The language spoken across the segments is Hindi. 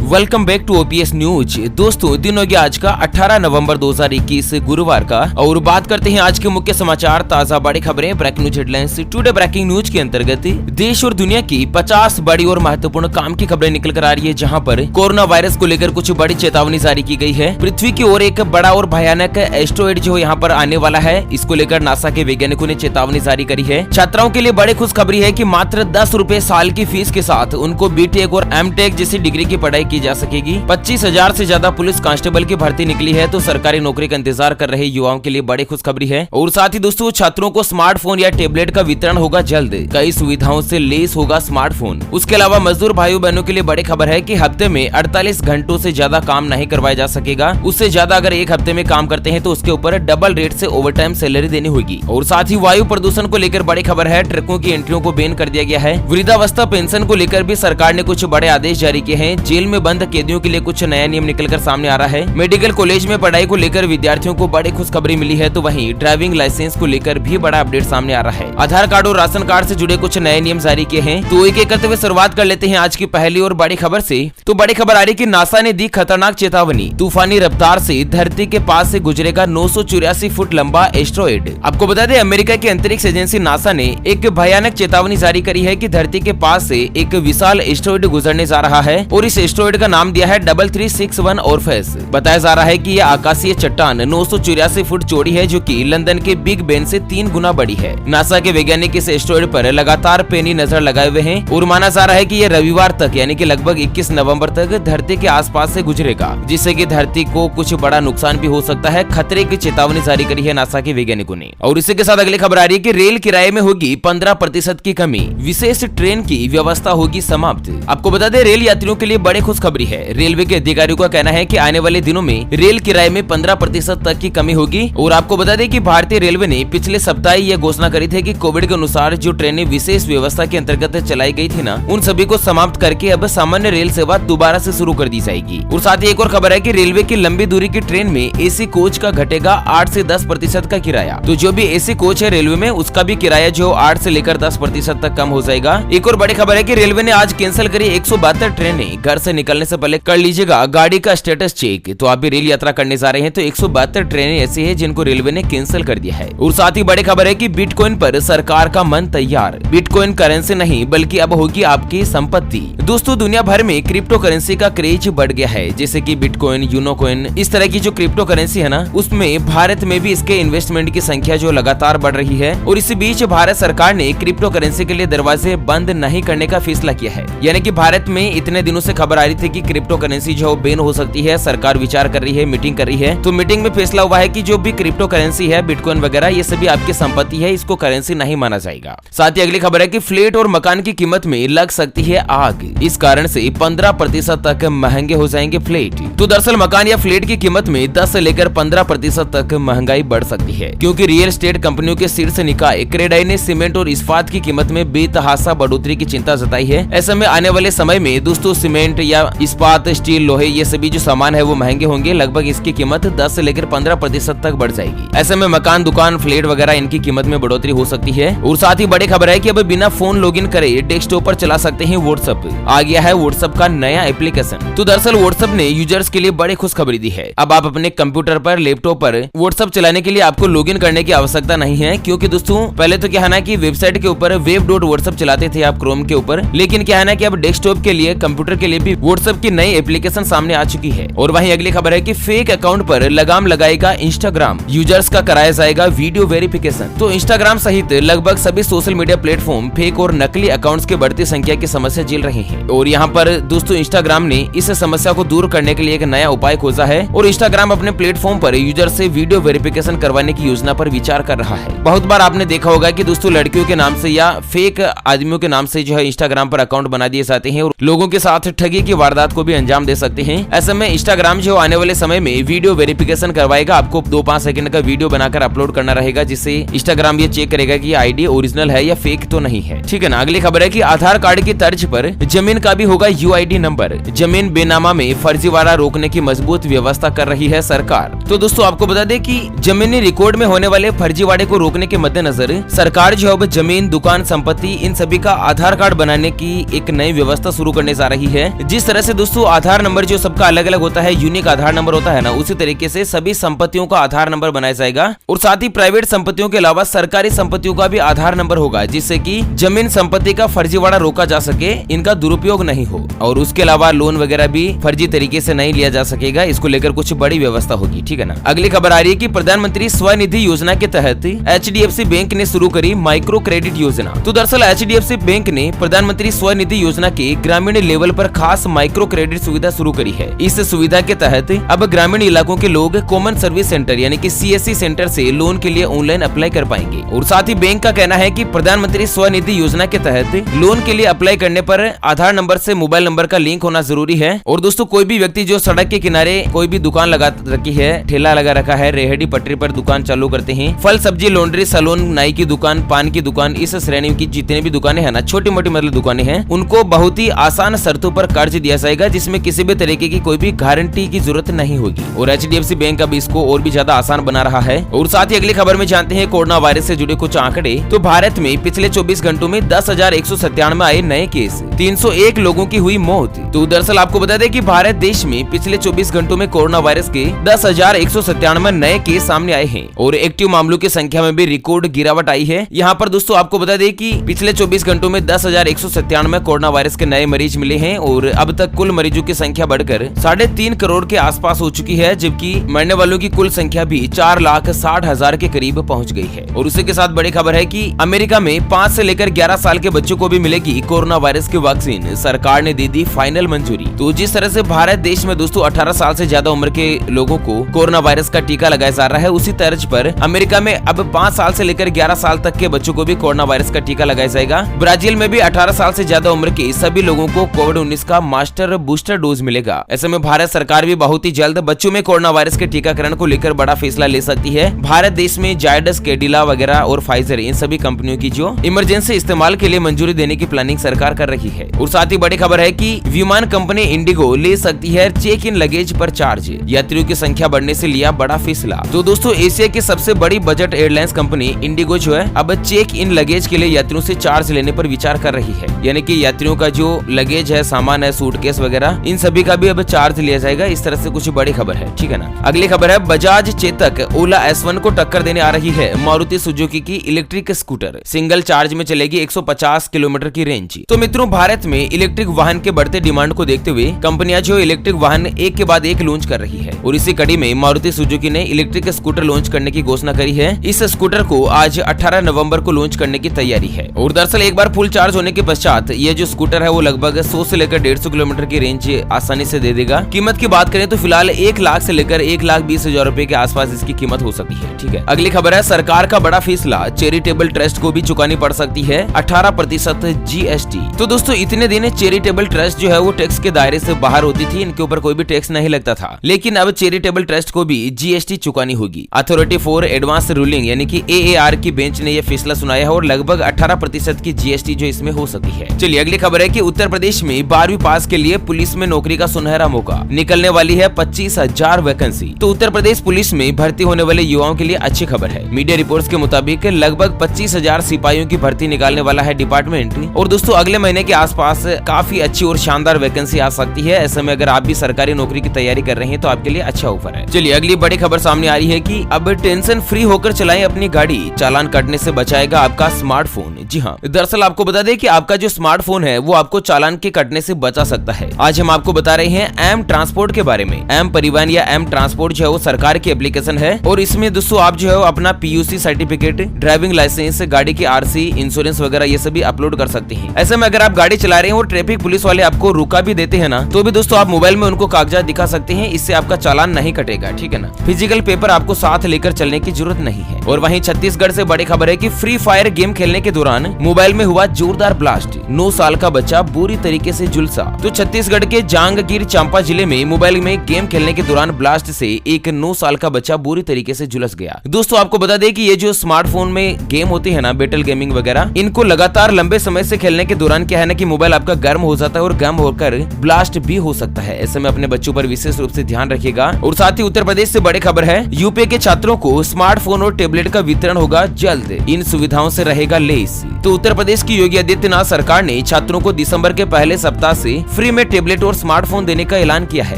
Welcome back to OPS news. दोस्तों दिन हो गया आज का 18 नवंबर 2021 गुरुवार का, और बात करते हैं आज के मुख्य समाचार, ताजा बड़ी खबरें, breaking news headlines. Today breaking news के अंतर्गत देश और दुनिया की 50 बड़ी और महत्वपूर्ण काम की खबरें निकल कर आ रही है, जहां पर कोरोना वायरस को लेकर कुछ बड़ी चेतावनी जारी की गई है। पृथ्वी की ओर एक बड़ा और भयानक एस्टेरॉयड जो यहाँ पर आने वाला है, इसको लेकर नासा के वैज्ञानिकों ने चेतावनी जारी करी है। छात्राओं के लिए बड़ी खुशखबरी है कि मात्र 10 रुपए साल की फीस के साथ उनको बीटेक और एमटेक जैसी डिग्री की पढ़ाई की जा सकेगी। 25,000 से ज्यादा पुलिस कांस्टेबल की भर्ती निकली है, तो सरकारी नौकरी का इंतजार कर रहे युवाओं के लिए बड़ी खुशखबरी है। और साथ ही दोस्तों छात्रों को स्मार्टफोन या टेबलेट का वितरण होगा जल्द, कई सुविधाओं से लेस होगा स्मार्टफोन। उसके अलावा मजदूर भाइयों बहनों के लिए बड़ी खबर है कि हफ्ते में 48 घंटों से ज्यादा काम नहीं करवाया जा सकेगा। उससे ज्यादा अगर एक हफ्ते में काम करते हैं तो उसके ऊपर डबल रेट से ओवरटाइम सैलरी देनी होगी। और साथ ही वायु प्रदूषण को लेकर बड़ी खबर है, ट्रकों की एंट्रियों को बैन कर दिया गया है। वृद्धावस्था पेंशन को लेकर भी सरकार ने कुछ बड़े आदेश जारी किए हैं। जेल में बंद कैदियों के लिए कुछ नया नियम निकलकर सामने आ रहा है। मेडिकल कॉलेज में पढ़ाई को लेकर विद्यार्थियों को बड़ी खुशखबरी मिली है, तो वहीं ड्राइविंग लाइसेंस को लेकर भी बड़ा अपडेट सामने आ रहा है। आधार कार्ड और राशन कार्ड से जुड़े कुछ नए नियम जारी किए हैं। तो एक एक करते हुए शुरुआत कर लेते हैं आज की पहली और बड़ी खबर से। तो बड़ी खबर आ रही कि नासा ने दी खतरनाक चेतावनी, तूफानी रफ्तार से धरती के पास से गुजरेगा 984 फुट लंबा एस्टेरॉयड। आपको बता दें अमेरिका की अंतरिक्ष एजेंसी नासा ने एक भयानक चेतावनी जारी करी है कि धरती के पास से एक विशाल एस्टेरॉयड गुजरने जा रहा है, और इस एस्टेरॉयड का नाम दिया है 3361 ऑर्फेस। बताया जा रहा है कि यह आकाशीय चट्टान 984 फुट चौड़ी है, जो कि लंदन के बिग बेन से 3 गुना बड़ी है। नासा के वैज्ञानिक इस एस्टेरॉयड पर लगातार पैनी नजर लगाए हुए हैं, और माना जा रहा है कि यह रविवार तक यानी कि लगभग 21 नवंबर तक धरती के आसपास से गुजरेगा, जिससे कि धरती को कुछ बड़ा नुकसान भी हो सकता है। खतरे की चेतावनी जारी करी है नासा के वैज्ञानिकों ने। और इसी के साथ अगली खबर आ रही है कि रेल किराए में होगी 15% की कमी, विशेष ट्रेन की व्यवस्था होगी समाप्त। आपको बता दें रेल यात्रियों के लिए बड़ी खुशखबरी है। रेलवे के अधिकारियों का कहना है कि आने वाले दिनों में रेल किराए में 15% तक की कमी होगी। और आपको बता दें कि भारतीय रेलवे ने पिछले सप्ताह यह घोषणा करी थी कि कोविड के अनुसार जो ट्रेनें विशेष व्यवस्था के अंतर्गत चलाई गई थी ना, उन सभी को समाप्त करके अब सामान्य रेल सेवा दोबारा से शुरू कर दी जाएगी। और साथ ही एक और खबर है कि रेलवे की लंबी दूरी की ट्रेन में एसी कोच का घटेगा 8 से 10% का किराया। तो जो भी एसी कोच है रेलवे में, उसका भी किराया जो 8 से लेकर 10% तक कम हो जाएगा। एक और बड़ी खबर है कि रेलवे ने आज कैंसिल करी 172 ट्रेनें। घर से निकलने से पहले कर लीजिएगा गाड़ी का स्टेटस चेक। तो आप भी रेल यात्रा करने जा रहे हैं तो 172 ट्रेनें ऐसी है जिनको रेलवे ने कैंसिल कर दिया है। और साथ ही बड़ी खबर है कि बिटकॉइन पर सरकार का मन तैयार। बिटकॉइन करेंसी नहीं बल्कि अब होगी आपकी संपत्ति। दोस्तों दुनिया भर में क्रिप्टो करेंसी का क्रेज बढ़ गया है, जैसे कि बिटकॉइन, यूनोकॉइन, इस तरह की जो क्रिप्टो करेंसी है ना, उसमें भारत में भी इसके इन्वेस्टमेंट की संख्या जो लगातार बढ़ रही है। और इसी बीच भारत सरकार ने क्रिप्टो करेंसी के लिए दरवाजे बंद नहीं करने का फैसला किया है। यानी कि भारत में इतने दिनों से खबर आ रही थी कि क्रिप्टो करेंसी जो बैन हो सकती है, सरकार विचार कर रही है, मीटिंग कर रही है। तो मीटिंग में फैसला हुआ है कि जो भी क्रिप्टो करेंसी है, बिटकॉइन वगैरह, ये सभी आपकी संपत्ति है, इसको करेंसी नहीं माना जाएगा। साथ ही अगली खबर है कि फ्लैट और मकान की कीमत में लग सकती है आग, इस कारण से 15% तक महंगे हो जाएंगे फ्लैट। तो दरअसल मकान या फ्लैट की कीमत में 10 से लेकर 15% तक महंगाई बढ़ सकती है, क्योंकि रियल एस्टेट कंपनियों के शीर्ष निकाय क्रेडाई ने सीमेंट और इस्पात की कीमत में बेतहाशा बढ़ोतरी की चिंता जताई है। ऐसे में आने वाले समय में दोस्तों सीमेंट या इस्पात, स्टील, लोहे, ये सभी जो सामान है वो महंगे होंगे। लगभग इसकी कीमत 10 से लेकर 15% तक बढ़ जाएगी। ऐसे में मकान, दुकान, फ्लैट वगैरह इनकी कीमत में बढ़ोतरी हो सकती है। और साथ ही बड़ी खबर है कि अब बिना फोन लॉगिन करे डेस्कटॉप पर चला सकते हैं व्हाट्सएप। आ गया है व्हाट्सएप का नया एप्लीकेशन। तो दरअसल व्हाट्सएप ने यूजर्स के लिए बड़ी खुशखबरी दी है। अब आप अपने कंप्यूटर पर, लैपटॉप पर व्हाट्सएप चलाने के लिए आपको लॉगिन करने की आवश्यकता नहीं है, क्योंकि दोस्तों पहले तो क्या है ना कि वेबसाइट के ऊपर web.whatsapp चलाते थे आप क्रोम के ऊपर, लेकिन क्या है ना कि अब डेस्कटॉप के लिए, कंप्यूटर के लिए भी व्हाट्सएप की नई एप्लीकेशन सामने आ चुकी है। और वहीं अगली खबर है कि फेक अकाउंट पर लगाम लगाएगा इंस्टाग्राम, यूजर्स का कराया जाएगा वीडियो वेरिफिकेशन। तो इंस्टाग्राम सहित लगभग सभी सोशल मीडिया प्लेटफॉर्म फेक और नकली अकाउंट्स की बढ़ती संख्या की समस्या झेल रहे हैं। और यहाँ पर दोस्तों इंस्टाग्राम ने इस समस्या को दूर करने के लिए एक नया उपाय खोजा है, और इंस्टाग्राम अपने प्लेटफॉर्म पर यूजर से वीडियो वेरिफिकेशन करवाने की योजना पर विचार कर रहा है। बहुत बार आपने देखा होगा कि दोस्तों लड़कियों के नाम से या फेक आदमियों के नाम से जो है इंस्टाग्राम पर अकाउंट बना दिए जाते हैं, और लोगों के साथ ठगी की वारदात को भी अंजाम दे सकते हैं। ऐसे में इंस्टाग्राम जो आने वाले समय में वीडियो वेरिफिकेशन करवाएगा। आपको 2-5 सेकंड का वीडियो बनाकर अपलोड करना रहेगा, जिससे इंस्टाग्राम ये चेक करेगा कि आईडी ओरिजिनल है या फेक तो नहीं है। ठीक है ना। अगली खबर है कि आधार कार्ड की तर्ज पर जमीन का भी होगा यूआईडी नंबर। जमीन बेनामा में फर्जीवाड़ा रोकने की मजबूत व्यवस्था कर रही है सरकार। तो दोस्तों आपको बता दें कि जमीनी रिकॉर्ड में होने वाले फर्जीवाड़े को रोकने के मद्देनजर सरकार जो अब जमीन, दुकान, संपत्ति, इन सभी का आधार कार्ड बनाने की एक नई व्यवस्था शुरू करने जा रही है। जिस तरह तरह से दोस्तों आधार नंबर जो सबका अलग अलग होता है, यूनिक आधार नंबर होता है ना, उसी तरीके से सभी संपत्तियों का आधार नंबर बनाया जाएगा और साथ ही प्राइवेट संपत्तियों के अलावा सरकारी संपत्तियों का भी आधार नंबर होगा, जिससे कि जमीन संपत्ति का फर्जीवाड़ा रोका जा सके, इनका दुरुपयोग नहीं हो। और उसके अलावा लोन वगैरह भी फर्जी तरीके से नहीं लिया जा सकेगा। इसको लेकर कुछ बड़ी व्यवस्था होगी, ठीक है ना। अगली खबर आ रही है कि प्रधानमंत्री स्वनिधि योजना के तहत HDFC बैंक ने शुरू करी माइक्रो क्रेडिट योजना। तो दरअसल HDFC बैंक ने प्रधानमंत्री स्वनिधि योजना के ग्रामीण लेवल पर खास माइक्रो क्रेडिट सुविधा शुरू करी है। इस सुविधा के तहत अब ग्रामीण इलाकों के लोग कॉमन सर्विस सेंटर यानी कि CSC सेंटर से लोन के लिए ऑनलाइन अप्लाई कर पाएंगे। और साथ ही बैंक का कहना है कि प्रधानमंत्री स्वनिधि योजना के तहत लोन के लिए अप्लाई करने पर आधार नंबर से मोबाइल नंबर का लिंक होना जरूरी है। और दोस्तों कोई भी व्यक्ति जो सड़क के किनारे कोई भी दुकान लगा रखी है, ठेला लगा रखा है, रेहड़ी पटरी पर दुकान चालू करते हैं, फल सब्जी लॉन्ड्री सैलून नाई की दुकान पान की दुकान, इस श्रेणी की जितने भी दुकानें हैं ना, छोटी मोटी मतलब दुकानें हैं, उनको बहुत ही आसान शर्तों पर कर्ज दिया जाएगा, जिसमें किसी भी तरीके की कोई भी गारंटी की जरूरत नहीं होगी। और HDFC बैंक अब इसको और भी ज्यादा आसान बना रहा है। और साथ ही अगली खबर में जानते हैं कोरोना वायरस से जुड़े कुछ आंकड़े। तो भारत में पिछले 24 घंटों में 10,197 आए नए केस, 301 लोगों की हुई मौत। तो दरअसल आपको बता दें कि भारत देश में पिछले 24 घंटों में कोरोना वायरस के 10,197 नए केस सामने आए हैं और एक्टिव मामलों की संख्या में भी रिकॉर्ड गिरावट आई है। यहाँ पर दोस्तों आपको बता दें कि पिछले 24 घंटों में 10,197 कोरोना वायरस के नए मरीज मिले हैं और अब तक कुल मरीजों की संख्या बढ़कर 3.5 करोड़ के आसपास हो चुकी है, जबकि मरने वालों की कुल संख्या भी 4,60,000 के करीब पहुंच गई है। और उसी के साथ बड़ी खबर है कि अमेरिका में 5 से लेकर 11 साल के बच्चों को भी मिलेगी कोरोना वायरस की वैक्सीन, सरकार ने दे दी फाइनल मंजूरी। तो जिस तरह से भारत देश में दोस्तों 18 साल से ज्यादा उम्र के लोगों को कोरोना वायरस का टीका लगाया जा रहा है, उसी तर्ज पर अमेरिका में अब 5 साल से लेकर 11 साल तक के बच्चों को भी कोरोना वायरस का टीका लगाया जाएगा। ब्राजील में भी 18 साल से ज्यादा उम्र के सभी लोगों को कोविड-19 का मास्टर बूस्टर डोज मिलेगा। ऐसे में भारत सरकार भी बहुत ही जल्द बच्चों में कोरोना वायरस के टीकाकरण को लेकर बड़ा फैसला ले सकती है। भारत देश में जायडस, कैडिला वगैरह और फाइजर इन सभी कंपनियों की जो इमरजेंसी इस्तेमाल के लिए मंजूरी देने की प्लानिंग सरकार कर रही है। और साथ ही बड़ी खबर है कि विमान कंपनी इंडिगो ले सकती है चेक इन लगेज पर चार्ज, यात्रियों की संख्या बढ़ने से लिया बड़ा फैसला। तो दोस्तों एशिया की सबसे बड़ी बजट एयरलाइंस कंपनी इंडिगो जो है अब चेक इन लगेज के लिए यात्रियों से चार्ज लेने पर विचार कर रही है, यानी कि यात्रियों का जो लगेज है, सामान है, सूटकेस वगैरह, इन सभी का भी अब चार्ज लिया जाएगा। इस तरह से कुछ बड़ी खबर है, ठीक है ना। अगली खबर है बजाज चेतक ओला S1 को टक्कर देने आ रही है मारुति सुजुकी की इलेक्ट्रिक स्कूटर, सिंगल चार्ज में चलेगी 150 किलोमीटर की रेंज। तो मित्रों भारत में इलेक्ट्रिक वाहन के बढ़ते डिमांड को देखते हुए कंपनियां जो इलेक्ट्रिक वाहन एक के बाद एक लॉन्च कर रही है और इसी कड़ी में मारुति सुजुकी ने इलेक्ट्रिक स्कूटर लॉन्च करने की घोषणा करी है। इस स्कूटर को आज 18 नवंबर को लॉन्च करने की तैयारी है और दरअसल एक बार फुल चार्ज होने के पश्चात ये जो स्कूटर है वो लगभग 100 से लेकर 150 किलोमीटर की रेंज आसानी से दे देगा। कीमत की बात करें तो फिलहाल 1 लाख से लेकर 1,20,000 रुपए के आसपास इसकी कीमत हो सकती है, ठीक है। अगली खबर है सरकार का बड़ा फैसला, चैरिटेबल ट्रस्ट को भी चुकानी पड़ सकती है 18% GST। तो दोस्तों इतने दिन चैरिटेबल ट्रस्ट जो है वो टैक्स के दायरे से बाहर होती थी, इनके ऊपर कोई भी टैक्स नहीं लगता था, लेकिन अब चैरिटेबल ट्रस्ट को भी GST चुकानी होगी। अथॉरिटी फॉर एडवांस रूलिंग यानी कि AAR की बेंच ने यह फैसला सुनाया है और लगभग 18% की GST जो इसमें हो सकती है। चलिए अगली खबर है कि उत्तर प्रदेश में 12वीं पास के लिए पुलिस में नौकरी का सुनहरा मौका, निकलने वाली है 25,000 वैकेंसी। तो उत्तर प्रदेश पुलिस में भर्ती होने वाले युवाओं के लिए अच्छी खबर है। मीडिया रिपोर्ट्स के मुताबिक लगभग 25,000 सिपाहियों की भर्ती निकालने वाला है डिपार्टमेंट और दोस्तों अगले महीने के आसपास काफी अच्छी और शानदार वैकेंसी आ सकती है। ऐसे में अगर आप भी सरकारी नौकरी की तैयारी कर रहे हैं तो आपके लिए अच्छा ऑफर है। चलिए अगली बड़ी खबर सामने आ रही है कि अब टेंशन फ्री होकर चलाएं अपनी गाड़ी, चालान कटने से बचाएगा आपका स्मार्टफोन। जी हाँ, दरअसल आपको बता दें कि आपका जो स्मार्टफोन है वो आपको चालान के कटने से बचा सकता है। आज हम आपको बता रहे हैं एम ट्रांसपोर्ट के बारे में। एम परिवहन या एम ट्रांसपोर्ट जो है वो सरकार की एप्लीकेशन है और इसमें दोस्तों आप जो है अपना PUC सर्टिफिकेट, ड्राइविंग लाइसेंस, गाड़ी की RC, इंश्योरेंस वगैरह ये सभी अपलोड कर सकते हैं। ऐसे में अगर आप गाड़ी चला रहे हैं और ट्रैफिक पुलिस वाले आपको रुका भी देते हैं ना, तो भी दोस्तों आप मोबाइल में उनको कागजात दिखा सकते हैं, इससे आपका चालान नहीं कटेगा, ठीक है ना। फिजिकल पेपर आपको साथ लेकर चलने की जरूरत नहीं है। और वहीं छत्तीसगढ़ से बड़ी खबर है कि फ्री फायर गेम खेलने के दौरान मोबाइल में हुआ जोरदार ब्लास्ट, 9 साल का बच्चा बुरी तरीके से झुलसा। तो छत्तीसगढ़ के जांजगीर चांपा जिले में मोबाइल में गेम खेलने के दौरान ब्लास्ट से एक 9 साल का बच्चा बुरी तरीके से झुलस गया। दोस्तों आपको बता दें कि ये जो स्मार्टफोन में गेम होती है ना, बैटल गेमिंग वगैरह, इनको लगातार लंबे समय से खेलने के दौरान क्या है ना कि मोबाइल आपका गर्म हो जाता है और गर्म होकर ब्लास्ट भी हो सकता है। ऐसे में अपने बच्चों पर विशेष रूप से ध्यान रखिएगा। और साथ ही उत्तर प्रदेश से बड़ी खबर है, यूपी के छात्रों को स्मार्टफोन और टेबलेट का वितरण होगा जल्द, इन सुविधाओं से रहेगा लेस। तो उत्तर प्रदेश की योगी आदित्यनाथ सरकार ने छात्रों को दिसंबर के पहले सप्ताह से फ्री फ्री में टेबलेट और स्मार्टफोन देने का ऐलान किया है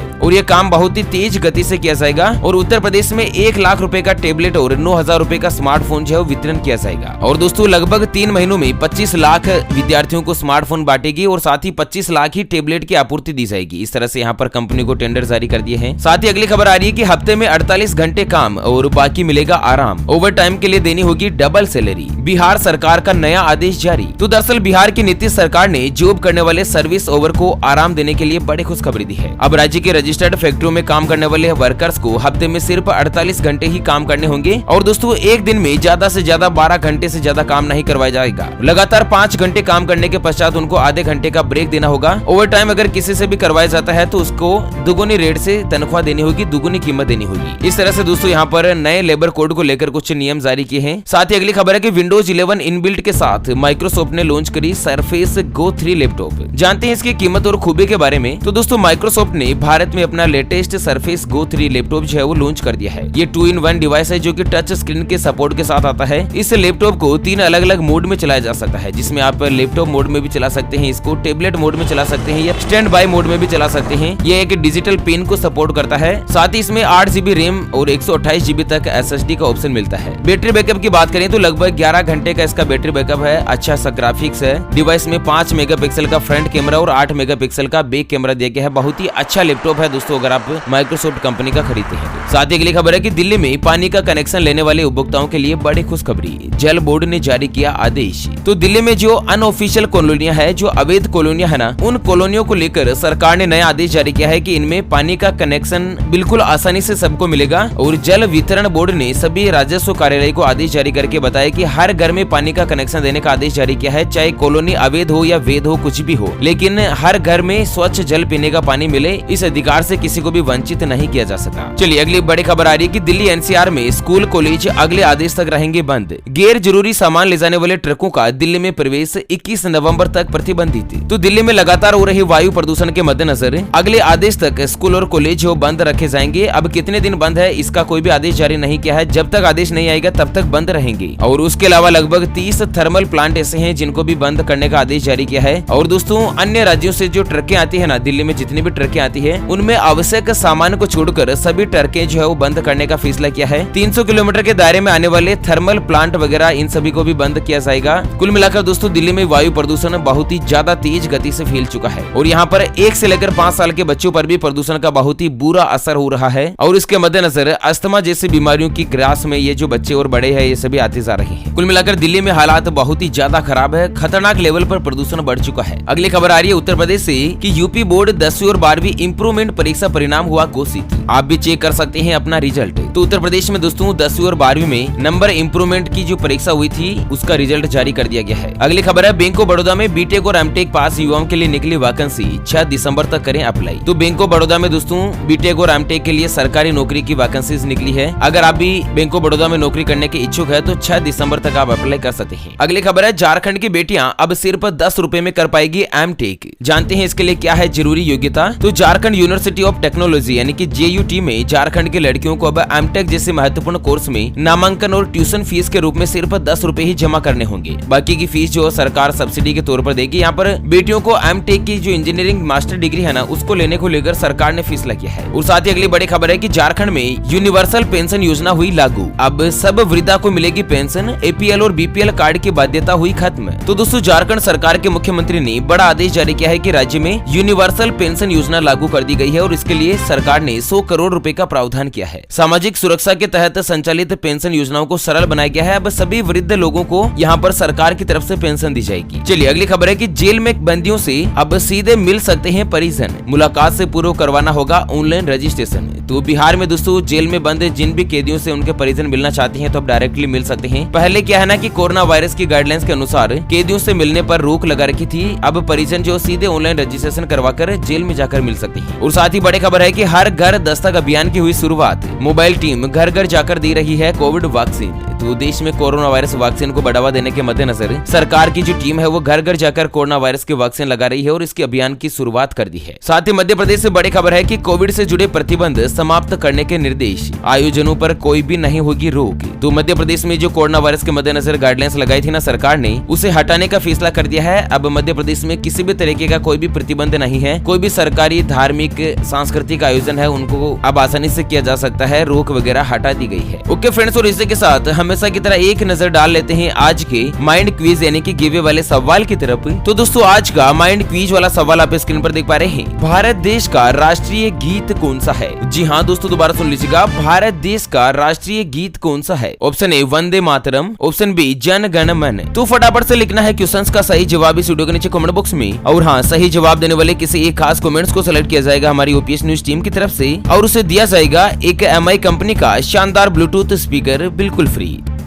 और ये काम बहुत ही तेज गति से किया जाएगा और उत्तर प्रदेश में 1 लाख रुपए का टेबलेट और 9,000 रुपए का स्मार्टफोन जो है वितरण किया जाएगा। और दोस्तों लगभग 3 महीनों में 25 लाख विद्यार्थियों को स्मार्टफोन बांटेगी और साथ ही 25 लाख ही टेबलेट की आपूर्ति दी जाएगी। इस तरह से यहाँ पर कंपनी को टेंडर जारी कर दिए हैं। साथ ही अगली खबर आ रही है कि हफ्ते में 48 घंटे काम और बाकी मिलेगा आराम। ओवर टाइम के लिए देनी होगी डबल सैलरी। बिहार सरकार का नया आदेश जारी। तो दरअसल बिहार की नीतीश सरकार ने जॉब करने वाले सर्विस ओवर को आराम देने के लिए बड़ी खुशखबरी दी है। अब राज्य के रजिस्टर्ड फैक्ट्रियों में काम करने वाले वर्कर्स को हफ्ते में सिर्फ 48 घंटे ही काम करने होंगे और दोस्तों एक दिन में ज्यादा से ज्यादा 12 घंटे से ज्यादा काम नहीं करवाया जाएगा। लगातार 5 घंटे काम करने के पश्चात उनको आधे घंटे का ब्रेक देना होगा। ओवर टाइम अगर किसी से भी करवाया जाता है तो उसको दुगुनी रेट से तनख्वाह देनी होगी, दुगुनी कीमत देनी होगी। इस तरह से दोस्तों यहाँ पर नए लेबर कोड को लेकर कुछ नियम जारी किए हैं। साथ ही अगली खबर है कि विंडोज 11 इनबिल्ट के साथ माइक्रोसॉफ्ट ने लॉन्च करी सरफेस गो 3 लैपटॉप। जानते हैं इसकी कीमत और खूबी के बारे में। तो दोस्तों माइक्रोसॉफ्ट ने भारत में अपना लेटेस्ट सरफेस गो 3 लैपटॉप जो है वो लॉन्च कर दिया है। ये 2-in-1 डिवाइस है जो कि टच स्क्रीन के सपोर्ट के साथ आता है। इस लैपटॉप को 3 अलग अलग मोड में चलाया जा सकता है, जिसमें आप लैपटॉप मोड में भी चला सकते हैं, इसको टैबलेट मोड में चला सकते हैं या स्टैंड बाय मोड में भी चला सकते हैं। ये एक डिजिटल पेन को सपोर्ट करता है। साथ ही इसमें 8 GB रैम और 128 GB तक SSD का ऑप्शन मिलता है। बैटरी बैकअप की बात करें तो लगभग 11 घंटे का इसका बैटरी बैकअप है। अच्छा सा ग्राफिक्स है। डिवाइस में 5 मेगापिक्सल का फ्रंट कैमरा और 8 मेगापिक्सल का बैक कैमरा दिया गया है। बहुत ही अच्छा लैपटॉप है दोस्तों अगर आप माइक्रोसॉफ्ट कंपनी का खरीदते हैं। साथ ही अगली खबर है कि दिल्ली में पानी का कनेक्शन लेने वाले उपभोक्ताओं के लिए बड़ी खुशखबरी। जल बोर्ड ने जारी किया आदेश। तो दिल्ली में जो अनऑफिशियल कॉलोनियां है, जो अवैध कॉलोनियां है ना, उन कॉलोनियों को लेकर सरकार ने नया आदेश जारी किया है कि इनमें पानी का कनेक्शन बिल्कुल आसानी से सबको मिलेगा। और जल वितरण बोर्ड ने सभी राजस्व कार्यालय को आदेश जारी करके बताया कि हर घर में पानी का कनेक्शन देने का आदेश जारी किया है, चाहे कॉलोनी अवैध हो या वैध हो, कुछ भी हो, लेकिन हर घर में स्वच्छ जल पीने का पानी मिले, इस अधिकार से किसी को भी वंचित नहीं किया जा सका। चलिए अगली बड़ी खबर आ रही है कि दिल्ली NCR में स्कूल कॉलेज अगले आदेश तक रहेंगे बंद। गैर जरूरी सामान ले जाने वाले ट्रकों का दिल्ली में प्रवेश 21 नवंबर तक प्रतिबंधित। तो दिल्ली में लगातार हो रही वायु प्रदूषण के मद्देनजर अगले आदेश तक स्कूल और कॉलेज बंद रखे जाएंगे। अब कितने दिन बंद है इसका कोई भी आदेश जारी नहीं किया है। जब तक आदेश नहीं आएगा तब तक बंद रहेंगे। और उसके अलावा लगभग 30 थर्मल प्लांट ऐसे हैं जिनको भी बंद करने का आदेश जारी किया है। और दोस्तों अन्य राज्यों से जो ट्रकें आती है ना, दिल्ली में जितनी भी ट्रकें आती है उनमें आवश्यक सामान को छोड़कर सभी ट्रकें जो है वो बंद करने का फैसला किया है। 300 किलोमीटर के दायरे में आने वाले थर्मल प्लांट वगैरह इन सभी को भी बंद किया जाएगा। कुल मिलाकर दोस्तों दिल्ली में वायु प्रदूषण बहुत ही ज्यादा तेज गति से फैल चुका है और यहाँ पर 1 से लेकर 5 साल के बच्चों पर भी प्रदूषण का बहुत ही बुरा असर हो रहा है। और इसके मद्देनजर अस्थमा जैसी बीमारियों की ग्रास में ये जो बच्चे और बड़े हैं ये सभी आते जा रहे हैं। कुल मिलाकर दिल्ली में हालात बहुत ही ज्यादा खराब है। खतरनाक लेवल पर प्रदूषण बढ़ चुका है। अगली खबर आ रही है उत्तर प्रदेश से कि यूपी बोर्ड 10वीं और 12वीं इंप्रूवमेंट परीक्षा परिणाम हुआ घोषित। आप भी चेक कर सकते हैं अपना रिजल्ट। तो उत्तर प्रदेश में दोस्तों 10वीं और 12वीं में नंबर इंप्रूवमेंट की जो परीक्षा हुई थी उसका रिजल्ट जारी कर दिया गया है। अगली खबर है बैंक ऑफ बड़ौदा में बीटेक और एमटेक पास युवाओं के लिए निकली वैकेंसी। 6 दिसंबर तक करें अप्लाई। तो बैंक ऑफ बड़ौदा में दोस्तों बीटेक और एमटेक के लिए सरकारी नौकरी की वैकेंसीज निकली है। अगर आप भी बैंक ऑफ बड़ौदा में नौकरी करने के इच्छुक है तो 6 दिसंबर तक आप अप्लाई कर सकते हैं। अगली खबर है झारखंड की बेटियां अब सिर्फ 10 रुपए में कर पाएगी एमटेक। जानते हैं इसके लिए क्या है जरूरी योग्यता। तो झारखंड यूनिवर्सिटी ऑफ टेक्नोलॉजी यानी कि JUT में झारखंड के लड़कियों को अब एमटेक जैसे महत्वपूर्ण कोर्स में नामांकन और ट्यूशन फीस के रूप में सिर्फ 10 रुपए ही जमा करने होंगे। बाकी की फीस जो सरकार सब्सिडी के तौर पर देगी। यहाँ पर बेटियों को एमटेक की जो इंजीनियरिंग मास्टर डिग्री है ना उसको लेने को लेकर सरकार ने फीसला किया है। और साथ ही अगली बड़ी खबर है कि झारखंड में यूनिवर्सल पेंशन योजना हुई लागू। अब सब वृद्धा को मिलेगी पेंशन। APL और BPL कार्ड की बाध्यता हुई खत्म। तो दोस्तों झारखंड सरकार के मुख्यमंत्री ने बड़ा आदेश जारी किया है कि राज्य में यूनिवर्सल पेंशन योजना लागू कर दी गई है और इसके लिए सरकार ने 100 करोड़ रुपए का प्रावधान किया है। सामाजिक सुरक्षा के तहत संचालित पेंशन योजनाओं को सरल बनाया गया है। अब सभी वृद्ध लोगों को यहाँ पर सरकार की तरफ से पेंशन दी जाएगी। चलिए अगली खबर है कि जेल में बंदियों से अब सीधे मिल सकते हैं परिजन। मुलाकात से पूर्व करवाना होगा ऑनलाइन रजिस्ट्रेशन। तो बिहार में दोस्तों जेल में बंद जिन भी कैदियों से उनके परिजन मिलना चाहते हैं तो अब डायरेक्टली मिल सकते हैं। पहले क्या है ना कि कोरोना वायरस की गाइडलाइंस के अनुसार कैदियों से मिलने पर रोक लगा रखी थी। अब परिजन जो सीधे ऑनलाइन रजिस्ट्रेशन करवाकर जेल में जाकर मिल सकते हैं। और साथ ही बड़ी खबर है कि हर घर दस्तक अभियान की हुई शुरुआत। मोबाइल टीम घर घर जाकर दे रही है कोविड वैक्सीन। दोस्तों देश में कोरोना वायरस वैक्सीन को बढ़ावा देने के मद्देनजर सरकार की जो टीम है वो घर घर जाकर कोरोना वायरस के वैक्सीन लगा रही है और इसके अभियान की शुरुआत कर दी है। साथ ही मध्य प्रदेश से बड़ी खबर है कि कोविड से जुड़े प्रतिबंध समाप्त करने के निर्देश, आयोजनों पर कोई भी नहीं होगी रोक। तो मध्य प्रदेश में जो कोरोना वायरस के मद्देनजर गाइडलाइंस लगाई थी ना सरकार ने, उसे हटाने का फैसला कर दिया है। अब मध्य प्रदेश में किसी भी तरीके का कोई भी प्रतिबंध नहीं है। कोई भी सरकारी धार्मिक सांस्कृतिक आयोजन है उनको अब आसानी से किया जा सकता है, रोक वगैरह हटा दी गई है। ओके फ्रेंड्स, और इसी के साथ हमेशा की तरह एक नजर डाल लेते हैं आज के माइंड क्विज यानी कि गिवे वाले सवाल की तरफ। तो दोस्तों आज का माइंड क्विज वाला सवाल आप स्क्रीन पर देख पा रहे हैं। भारत देश का राष्ट्रीय गीत कौन सा है? जी हाँ दोस्तों, दोबारा सुन लीजिएगा, भारत देश का राष्ट्रीय गीत कौन सा है? Option A Vande Mataram, option B Jana Gana मन। तो फटाफट से लिखना है क्वेश्चंस का सही जवाब इस वीडियो के नीचे कमेंट बॉक्स में। और हाँ, सही जवाब देने वाले किसी एक खास कमेंट्स को सिलेक्ट किया जाएगा हमारी ओपीएस न्यूज टीम की तरफ से और उसे दिया जाएगा एक एमआई कंपनी का शानदार ब्लूटूथ स्पीकर बिल्कुल फ्री।